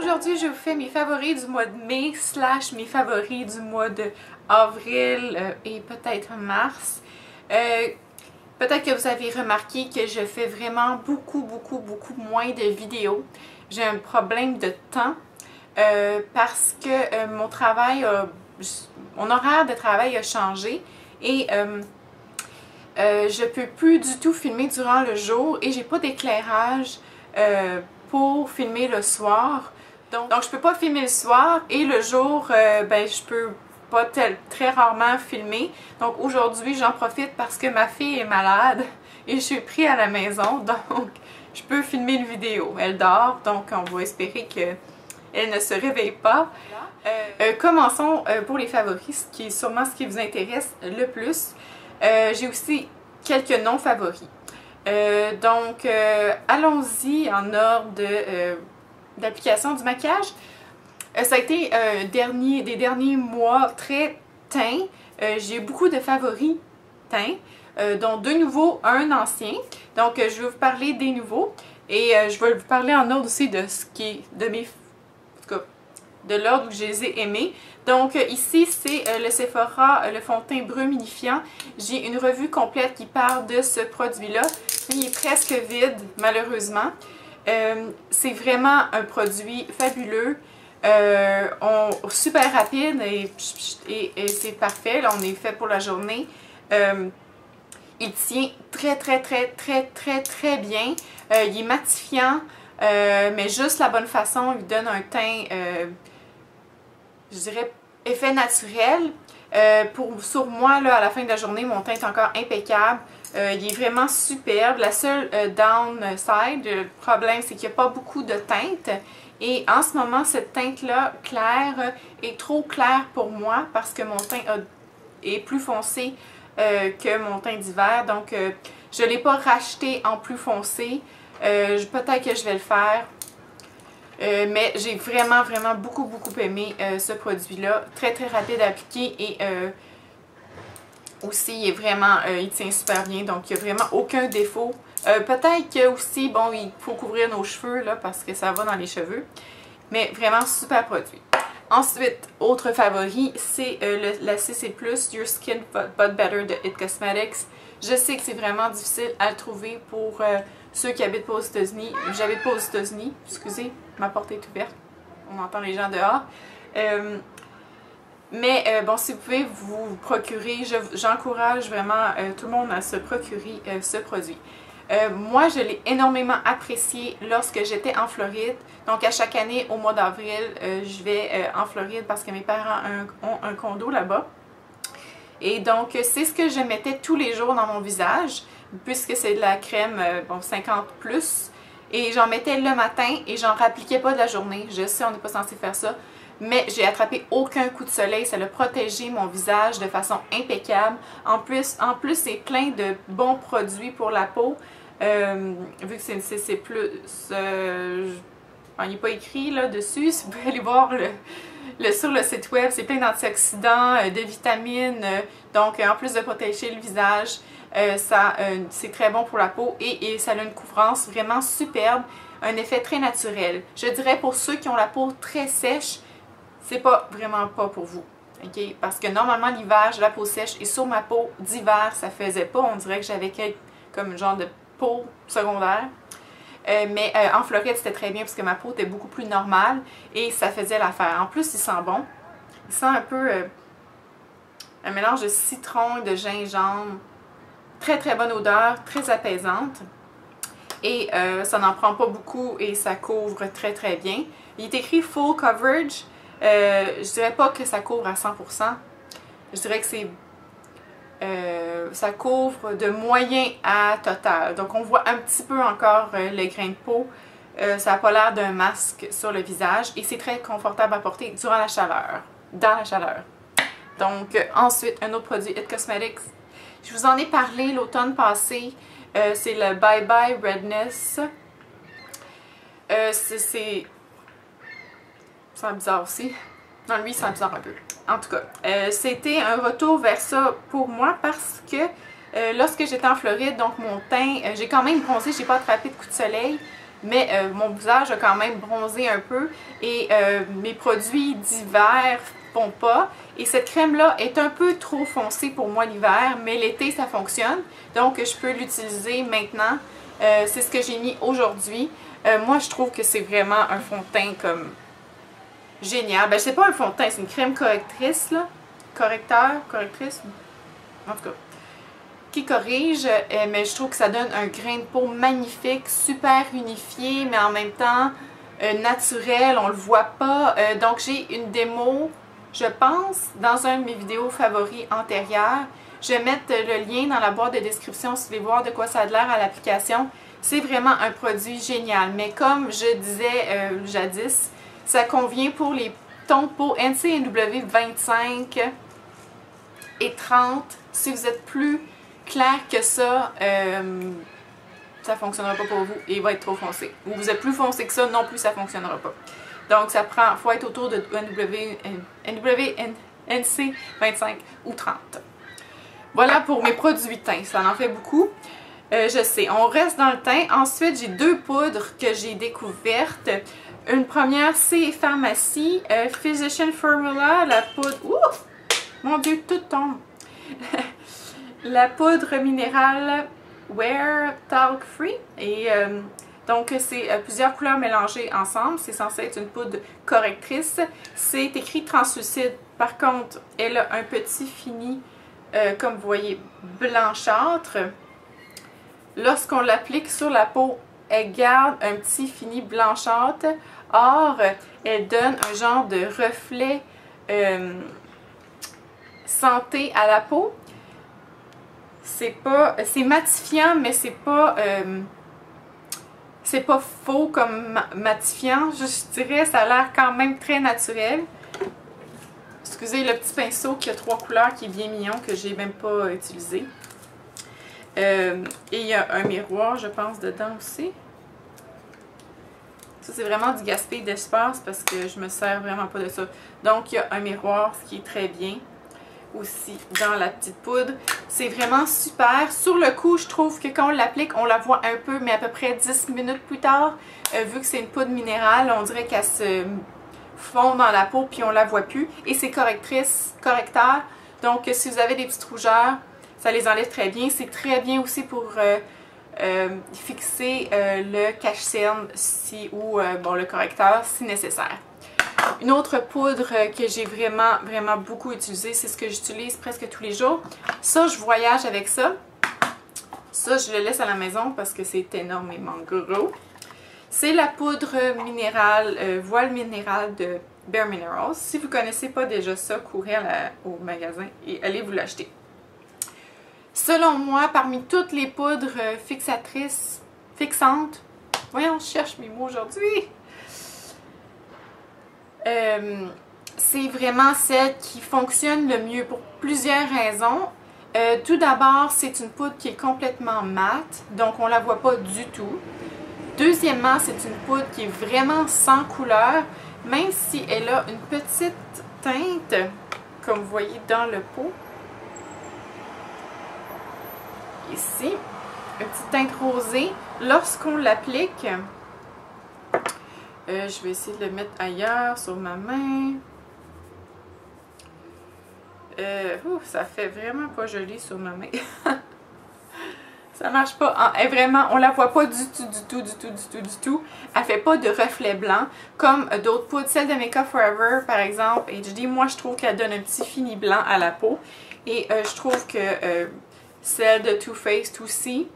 Aujourd'hui, je vous fais mes favoris du mois de mai / mes favoris du mois de avril et peut-être mars. Peut-être que vous avez remarqué que je fais vraiment beaucoup moins de vidéos. J'ai un problème de temps parce que mon travail, mon horaire de travail a changé et je peux plus du tout filmer durant le jour et j'ai pas d'éclairage pour filmer le soir. Donc je peux pas filmer le soir et le jour, je peux pas très rarement filmer. Donc aujourd'hui j'en profite parce que ma fille est malade et je suis pris à la maison, donc je peux filmer une vidéo. Elle dort, donc on va espérer qu'elle ne se réveille pas. Commençons pour les favoris, qui est sûrement ce qui vous intéresse le plus. J'ai aussi quelques noms favoris. Allons-y en ordre d'application du maquillage. Ça a été des derniers mois très teint. J'ai eu beaucoup de favoris teints, dont deux nouveaux, un ancien. Donc je vais vous parler des nouveaux et je vais vous parler en ordre aussi de ce qui est de mes, en tout cas, de l'ordre où je les ai aimés. Donc ici c'est le Sephora, le fond de teint brun unifiant. J'ai une revue complète qui parle de ce produit-là. Il est presque vide malheureusement. C'est vraiment un produit fabuleux, super rapide et c'est parfait. Là on est fait pour la journée. Il tient très bien. Il est matifiant, mais juste la bonne façon. Il donne un teint, je dirais, effet naturel. Sur moi, là, à la fin de la journée, mon teint est encore impeccable. Il est vraiment superbe. La seule downside, le problème, c'est qu'il n'y a pas beaucoup de teinte. Et en ce moment, cette teinte-là, claire, est trop claire pour moi parce que mon teint est plus foncé que mon teint d'hiver. Donc, je ne l'ai pas racheté en plus foncé. Peut-être que je vais le faire. Mais j'ai vraiment beaucoup aimé ce produit-là. Très rapide à appliquer et aussi il est vraiment, il tient super bien. Donc il n'y a vraiment aucun défaut. Peut-être que aussi, bon, il faut couvrir nos cheveux là parce que ça va dans les cheveux. Mais vraiment super produit. Ensuite, autre favori, c'est la CC+, Your Skin But Better de It Cosmetics. Je sais que c'est vraiment difficile à le trouver pour ceux qui habitent pas aux États-Unis. J'habite pas aux États-Unis, excusez, ma porte est ouverte. On entend les gens dehors. Bon, si vous pouvez vous procurer, j'encourage vraiment tout le monde à se procurer ce produit. Moi, je l'ai énormément apprécié lorsque j'étais en Floride. Donc, à chaque année, au mois d'avril, je vais en Floride parce que mes parents ont un condo là-bas. Et donc, c'est ce que je mettais tous les jours dans mon visage, puisque c'est de la crème, bon, 50+. Et j'en mettais le matin et j'en rappliquais pas de la journée. Je sais, on n'est pas censé faire ça. Mais j'ai attrapé aucun coup de soleil. Ça a protégé mon visage de façon impeccable. En plus c'est plein de bons produits pour la peau. Vu que c'est une CC+, il n'est pas écrit là dessus. Si vous pouvez aller voir sur le site web, c'est plein d'antioxydants, de vitamines. Donc en plus de protéger le visage, c'est très bon pour la peau et ça a une couvrance vraiment superbe. Un effet très naturel. Je dirais pour ceux qui ont la peau très sèche, c'est vraiment pas pour vous. Okay? Parce que normalement l'hiver, j'ai la peau sèche et sur ma peau d'hiver, ça faisait pas. On dirait que j'avais comme un genre de peau secondaire. Mais en Floride, c'était très bien parce que ma peau était beaucoup plus normale et ça faisait l'affaire. En plus, il sent bon. Il sent un peu un mélange de citron et de gingembre. Très bonne odeur, très apaisante. Et ça n'en prend pas beaucoup et ça couvre très bien. Il est écrit Full Coverage. Je dirais pas que ça couvre à 100%. Je dirais que ça couvre de moyen à total. Donc on voit un petit peu encore les grains de peau. Ça n'a pas l'air d'un masque sur le visage et c'est très confortable à porter durant la chaleur. Dans la chaleur. Donc ensuite, un autre produit, It Cosmetics. Je vous en ai parlé l'automne passé. C'est le Bye Bye Redness. C'est bizarre aussi. Non, lui, c'est bizarre un peu. En tout cas, c'était un retour vers ça pour moi parce que lorsque j'étais en Floride, donc mon teint, j'ai quand même bronzé, j'ai pas attrapé de coup de soleil, mais mon visage a quand même bronzé un peu et mes produits d'hiver font pas. Et cette crème-là est un peu trop foncée pour moi l'hiver, mais l'été ça fonctionne, donc je peux l'utiliser maintenant. C'est ce que j'ai mis aujourd'hui. Moi je trouve que c'est vraiment un fond de teint comme génial. Ben c'est pas un fond de teint, c'est une crème correctrice là. Correctrice, en tout cas, qui corrige, mais je trouve que ça donne un grain de peau magnifique, super unifié, mais en même temps naturel, on le voit pas. Donc j'ai une démo, je pense, dans un de mes vidéos favoris antérieurs. Je vais mettre le lien dans la boîte de description si vous voulez voir de quoi ça a l'air à l'application. C'est vraiment un produit génial, mais comme je disais jadis, ça convient pour les tons de peau NC&W 25 et 30. Si vous êtes plus clair que ça, ça ne fonctionnera pas pour vous et il va être trop foncé. Ou vous êtes plus foncé que ça, non plus ça ne fonctionnera pas. Donc ça prend, faut être autour de NC 25 ou 30. Voilà pour mes produits teint, ça en fait beaucoup. Je sais, on reste dans le teint. Ensuite, j'ai deux poudres que j'ai découvertes. Une première, c'est Pharmacie Physician Formula, la poudre... Ouh! Mon Dieu, tout tombe! La poudre minérale Wear Talc Free. Et donc, c'est plusieurs couleurs mélangées ensemble. C'est censé être une poudre correctrice. C'est écrit translucide. Par contre, elle a un petit fini, comme vous voyez, blanchâtre. Lorsqu'on l'applique sur la peau, elle garde un petit fini blanchâtre. Or, elle donne un genre de reflet santé à la peau. C'est matifiant, mais c'est pas faux comme matifiant. Je dirais, ça a l'air quand même très naturel. Excusez le petit pinceau qui a 3 couleurs qui est bien mignon que j'ai même pas utilisé. Et il y a un miroir, je pense, dedans aussi. Ça, c'est vraiment du gaspillage d'espace parce que je me sers vraiment pas de ça. Donc, il y a un miroir, ce qui est très bien. Aussi, dans la petite poudre. C'est vraiment super. Sur le coup, je trouve que quand on l'applique, on la voit un peu, mais à peu près 10 minutes plus tard, vu que c'est une poudre minérale, on dirait qu'elle se fond dans la peau puis on la voit plus. Et c'est correcteur. Donc, si vous avez des petites rougeurs, ça les enlève très bien. C'est très bien aussi pour fixer le cache-cerne ou bon, le correcteur si nécessaire. Une autre poudre que j'ai vraiment beaucoup utilisée, c'est ce que j'utilise presque tous les jours. Ça, je voyage avec ça. Ça, je le laisse à la maison parce que c'est énormément gros. C'est la poudre minérale, voile minérale de Bare Minerals. Si vous ne connaissez pas déjà ça, courez au magasin et allez vous l'acheter. Selon moi, parmi toutes les poudres fixantes, voyons, je cherche mes mots aujourd'hui. C'est vraiment celle qui fonctionne le mieux pour plusieurs raisons. Tout d'abord, c'est une poudre qui est complètement mate, donc on ne la voit pas du tout. Deuxièmement, c'est une poudre qui est vraiment sans couleur, même si elle a une petite teinte, comme vous voyez dans le pot. Ici, une petite teinte rosée. Lorsqu'on l'applique, je vais essayer de le mettre ailleurs sur ma main. Ça fait vraiment pas joli sur ma main. Ça marche pas. Vraiment, on la voit pas du tout. Elle fait pas de reflet blanc comme d'autres poudres. Celle de Make Up For Ever, par exemple, HD, moi je trouve qu'elle donne un petit fini blanc à la peau. Et je trouve que celle de Too Faced aussi.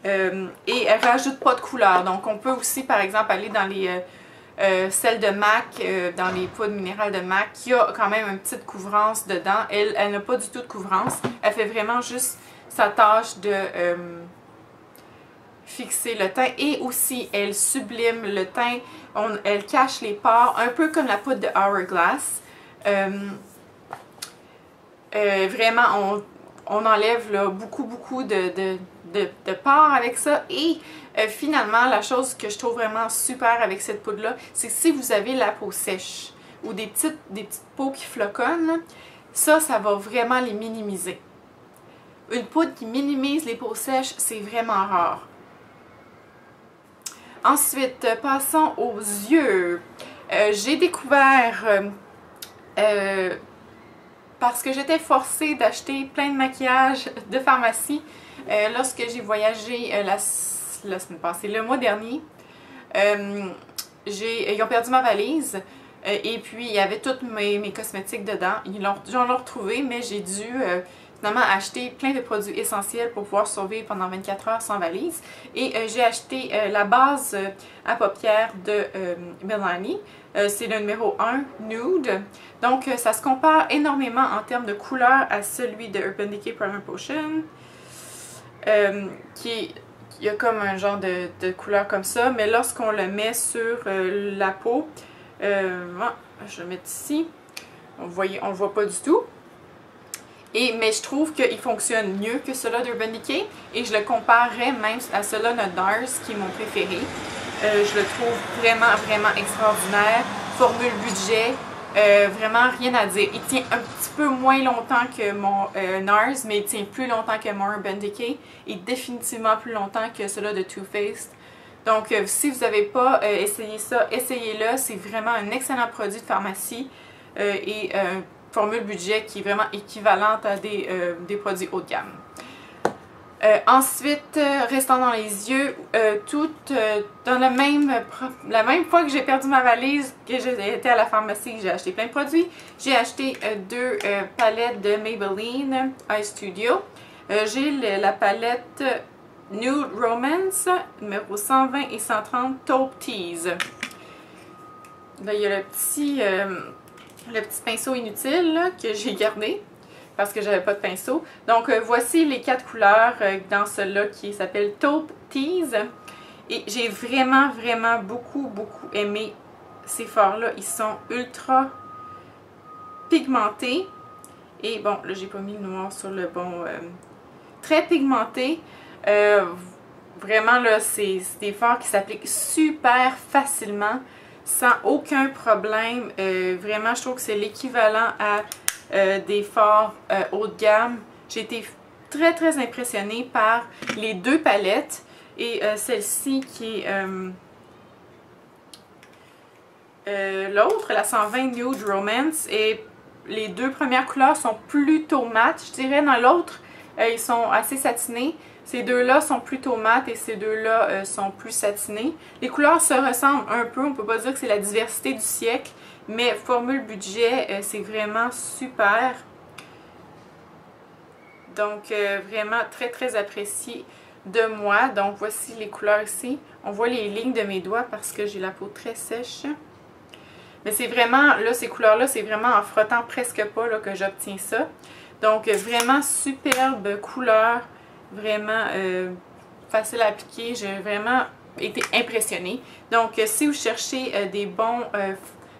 Et elle rajoute pas de couleur. Donc on peut aussi, par exemple, aller dans les... celle de MAC, dans les poudres minérales de MAC, qui a quand même une petite couvrance dedans. Elle n'a pas du tout de couvrance. Elle fait vraiment juste sa tâche de fixer le teint. Et aussi, elle sublime le teint. Elle cache les pores, un peu comme la poudre de Hourglass. Vraiment, on enlève là, beaucoup de pores avec ça. Et finalement, la chose que je trouve vraiment super avec cette poudre-là, c'est que si vous avez la peau sèche ou des petites peaux qui floconnent, ça va vraiment les minimiser. Une poudre qui minimise les peaux sèches, c'est vraiment rare. Ensuite, passons aux yeux. J'ai découvert, parce que j'étais forcée d'acheter plein de maquillage de pharmacie lorsque j'ai voyagé la semaine passée, le mois dernier. Ils ont perdu ma valise et puis il y avait tous mes cosmétiques dedans. J'en ai retrouvé, mais j'ai dû finalement acheter plein de produits essentiels pour pouvoir survivre pendant 24 heures sans valise. Et j'ai acheté la base à paupières de Milani. C'est le numéro 1, Nude. Donc ça se compare énormément en termes de couleur à celui de Urban Decay Primer Potion. Il y a comme un genre de couleur comme ça, mais lorsqu'on le met sur la peau, je vais le mettre ici, on le voit pas du tout. Mais je trouve qu'il fonctionne mieux que celui d'Urban Decay et je le comparerais même à celui de NARS qui est mon préféré. Je le trouve vraiment, vraiment extraordinaire. Formule budget, vraiment rien à dire. Il tient un petit peu moins longtemps que mon NARS, mais il tient plus longtemps que mon Urban Decay et définitivement plus longtemps que celui de Too Faced. Donc si vous n'avez pas essayé ça, essayez-le. C'est vraiment un excellent produit de pharmacie et formule budget qui est vraiment équivalente à des produits haut de gamme. Ensuite, restant dans les yeux, dans la même fois que j'ai perdu ma valise, que j'ai été à la pharmacie, j'ai acheté plein de produits. J'ai acheté deux palettes de Maybelline Eye Studio. J'ai la palette Nude Romance, numéro 120 et 130 Taupe Tease. Là, il y a le petit pinceau inutile là, que j'ai gardé parce que j'avais pas de pinceau. Donc voici les 4 couleurs dans celui-là qui s'appelle Taupe Tease. Et j'ai vraiment, vraiment beaucoup aimé ces fards-là. Ils sont ultra pigmentés. Et bon, là j'ai pas mis le noir sur le bon. Très pigmentés. Vraiment là, c'est des fards qui s'appliquent super facilement, sans aucun problème. Vraiment, je trouve que c'est l'équivalent à des fards haut de gamme. J'ai été très impressionnée par les deux palettes. Et celle-ci qui est l'autre, la 120 Nude Romance. Et les deux premières couleurs sont plutôt mat. Je dirais dans l'autre, ils sont assez satinés. Ces deux-là sont plutôt mat et ces deux-là sont plus satinés. Les couleurs se ressemblent un peu, on ne peut pas dire que c'est la diversité du siècle, mais formule budget, c'est vraiment super. Donc vraiment très apprécié de moi. Donc voici les couleurs ici. On voit les lignes de mes doigts parce que j'ai la peau très sèche. Mais c'est vraiment, là ces couleurs-là, c'est vraiment en frottant presque pas là, que j'obtiens ça. Donc vraiment superbe couleur. Vraiment facile à appliquer. J'ai vraiment été impressionnée. Donc, si vous cherchez des bons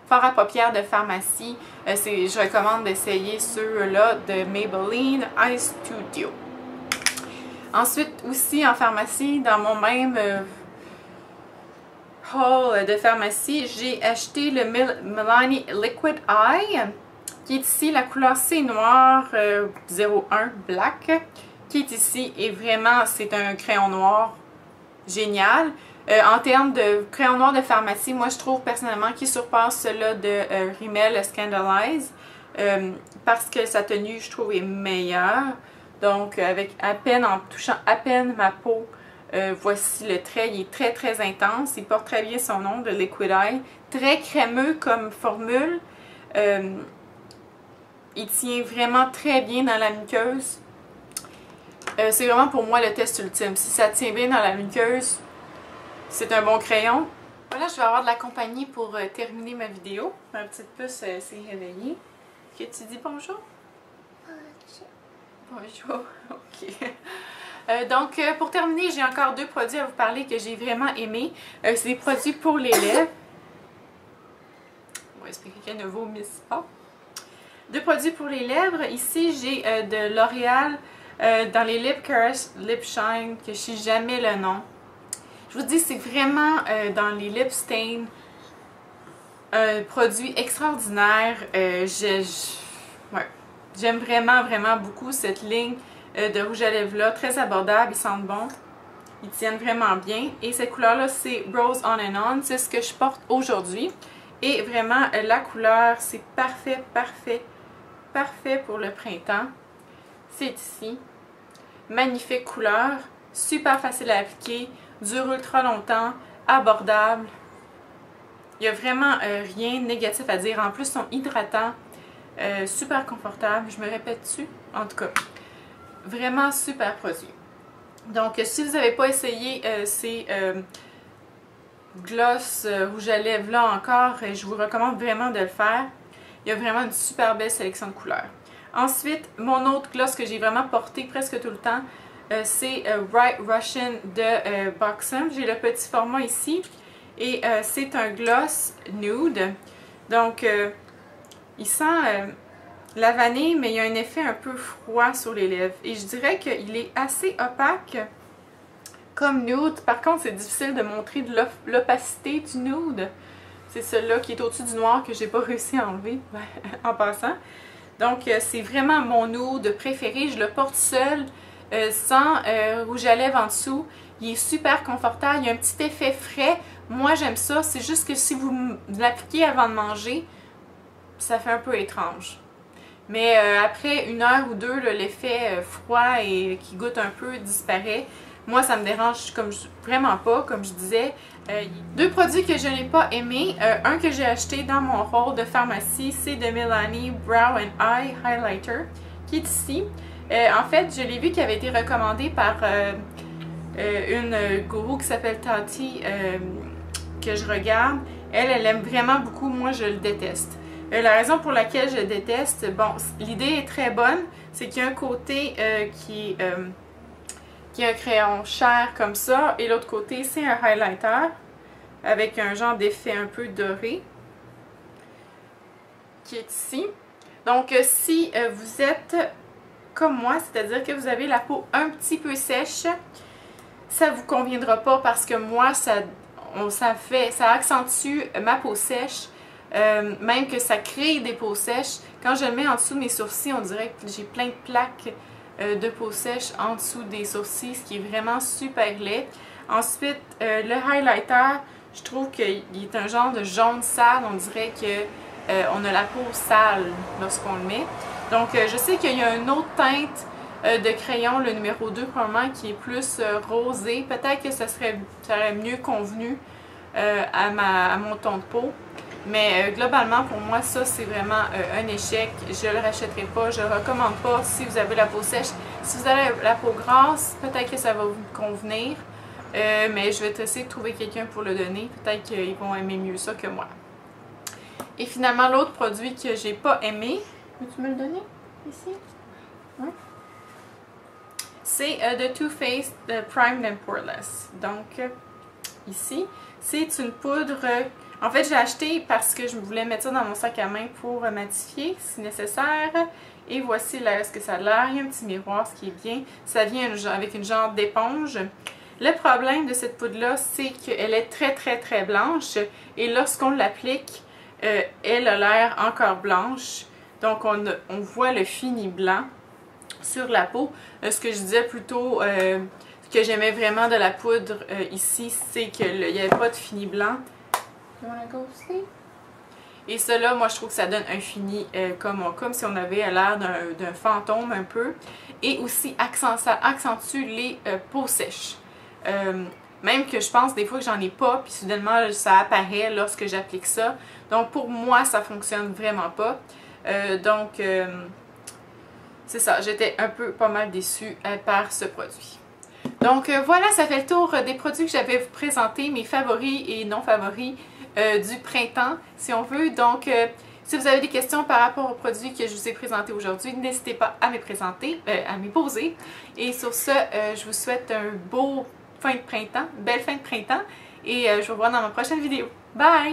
fards à paupières de pharmacie, je recommande d'essayer ceux-là de Maybelline Eye Studio. Ensuite, aussi en pharmacie, dans mon même haul de pharmacie, j'ai acheté le Milani Liquid Eye, qui est ici la couleur C noir 01 Black. Qui est ici et vraiment c'est un crayon noir génial. En termes de crayon noir de pharmacie, moi je trouve personnellement qu'il surpasse celui de Rimmel Scandalize parce que sa tenue je trouve est meilleure. Donc avec à peine, en touchant à peine ma peau, voici le trait, il est très intense. Il porte très bien son nom de Liquid Eye. Très crémeux comme formule. Il tient vraiment très bien dans la muqueuse. C'est vraiment pour moi le test ultime. Si ça tient bien dans la muqueuse, c'est un bon crayon. Voilà, je vais avoir de la compagnie pour terminer ma vidéo. Ma petite puce s'est réveillée. Que tu dis bonjour? Bonjour. Ok. Donc, pour terminer, j'ai encore deux produits à vous parler que j'ai vraiment aimés. C'est des produits pour les lèvres. On va espérer qu'elles ne vomissent pas. Deux produits pour les lèvres. Ici, j'ai de L'Oréal. Dans les Lip Caress Lip Shine, que je sais jamais le nom. Je vous dis, c'est vraiment dans les Lip Stain, un produit extraordinaire. J'aime vraiment beaucoup cette ligne de rouge à lèvres là, très abordable, ils sentent bon. Ils tiennent vraiment bien. Et cette couleur-là, c'est Rose On and On. C'est ce que je porte aujourd'hui. Et vraiment, la couleur, c'est parfait, parfait, parfait pour le printemps. C'est ici. Magnifique couleur. Super facile à appliquer. Dure ultra longtemps. Abordable. Il n'y a vraiment rien de négatif à dire. En plus, ils sont hydratants. Super confortables. Je me répète dessus. En tout cas, vraiment super produit. Donc, si vous n'avez pas essayé ces gloss rouge à lèvres là encore, je vous recommande vraiment de le faire. Il y a vraiment une super belle sélection de couleurs. Ensuite, mon autre gloss que j'ai vraiment porté presque tout le temps, c'est Bright Russian de Buxom. J'ai le petit format ici et c'est un gloss nude. Donc, il sent la vanille, mais il y a un effet un peu froid sur les lèvres. Et je dirais qu'il est assez opaque comme nude. Par contre, c'est difficile de montrer de l'opacité du nude. C'est celui-là qui est au-dessus du noir que j'ai pas réussi à enlever en passant. Donc, c'est vraiment mon nude préféré. Je le porte seul, sans rouge à lèvres en dessous. Il est super confortable. Il y a un petit effet frais. Moi, j'aime ça. C'est juste que si vous l'appliquez avant de manger, ça fait un peu étrange. Mais après 1 heure ou 2, l'effet froid et qui goûte un peu disparaît. Moi, ça me dérange vraiment pas, comme je disais. 2 produits que je n'ai pas aimés. Un que j'ai acheté dans mon rôle de pharmacie, c'est de Milani Brow and Eye Highlighter, qui est ici. En fait, je l'ai vu qui avait été recommandé par une gourou qui s'appelle Tati, que je regarde. Elle aime vraiment beaucoup. Moi, je le déteste. La raison pour laquelle je déteste, bon, l'idée est très bonne, c'est qu'il y a un côté qui est un crayon chair comme ça, et l'autre côté, c'est un highlighter avec un genre d'effet un peu doré qui est ici. Donc, si vous êtes comme moi, c'est-à-dire que vous avez la peau un petit peu sèche, ça ne vous conviendra pas parce que moi, ça accentue ma peau sèche. Même que ça crée des peaux sèches. Quand je le mets en dessous de mes sourcils, on dirait que j'ai plein de plaques de peau sèche en dessous des sourcils, ce qui est vraiment super laid. Ensuite, le highlighter, je trouve qu'il est un genre de jaune sale. On dirait qu'on a la peau sale lorsqu'on le met. Donc, je sais qu'il y a une autre teinte de crayon, le numéro 2 probablement, qui est plus rosé. Peut-être que ça aurait mieux convenu à mon ton de peau. Mais globalement, pour moi, ça, c'est vraiment un échec. Je ne le rachèterai pas. Je ne le recommande pas si vous avez la peau sèche. Si vous avez la peau grasse, peut-être que ça va vous convenir. Mais je vais essayer de trouver quelqu'un pour le donner. Peut-être qu'ils vont aimer mieux ça que moi. Et finalement, l'autre produit que j'ai pas aimé. Peux-tu me le donner? Ici? Oui. C'est de Too Faced Primed and Poreless. Donc, ici, c'est une poudre... En fait, j'ai acheté parce que je voulais mettre ça dans mon sac à main pour matifier si nécessaire. Et voici là ce que ça a l'air. Il y a un petit miroir, ce qui est bien. Ça vient avec une genre d'éponge. Le problème de cette poudre-là, c'est qu'elle est très très très blanche. Et lorsqu'on l'applique, elle a l'air encore blanche. Donc on voit le fini blanc sur la peau. Ce que je disais plutôt, ce que j'aimais vraiment de la poudre ici, c'est qu'il n'y avait pas de fini blanc. Et cela, moi je trouve que ça donne un fini comme si on avait l'air d'un fantôme un peu. Et aussi ça accentue les peaux sèches. Même que je pense des fois que j'en ai pas, puis soudainement ça apparaît lorsque j'applique ça. Donc pour moi ça fonctionne vraiment pas. C'est ça, j'étais pas mal déçue par ce produit. Donc voilà, ça fait le tour des produits que j'avais vous présenter, mes favoris et non favoris du printemps, si on veut. Donc, si vous avez des questions par rapport aux produits que je vous ai présentés aujourd'hui, n'hésitez pas à me poser. Et sur ce, je vous souhaite un beau fin de printemps, belle fin de printemps, et je vous vois dans ma prochaine vidéo. Bye!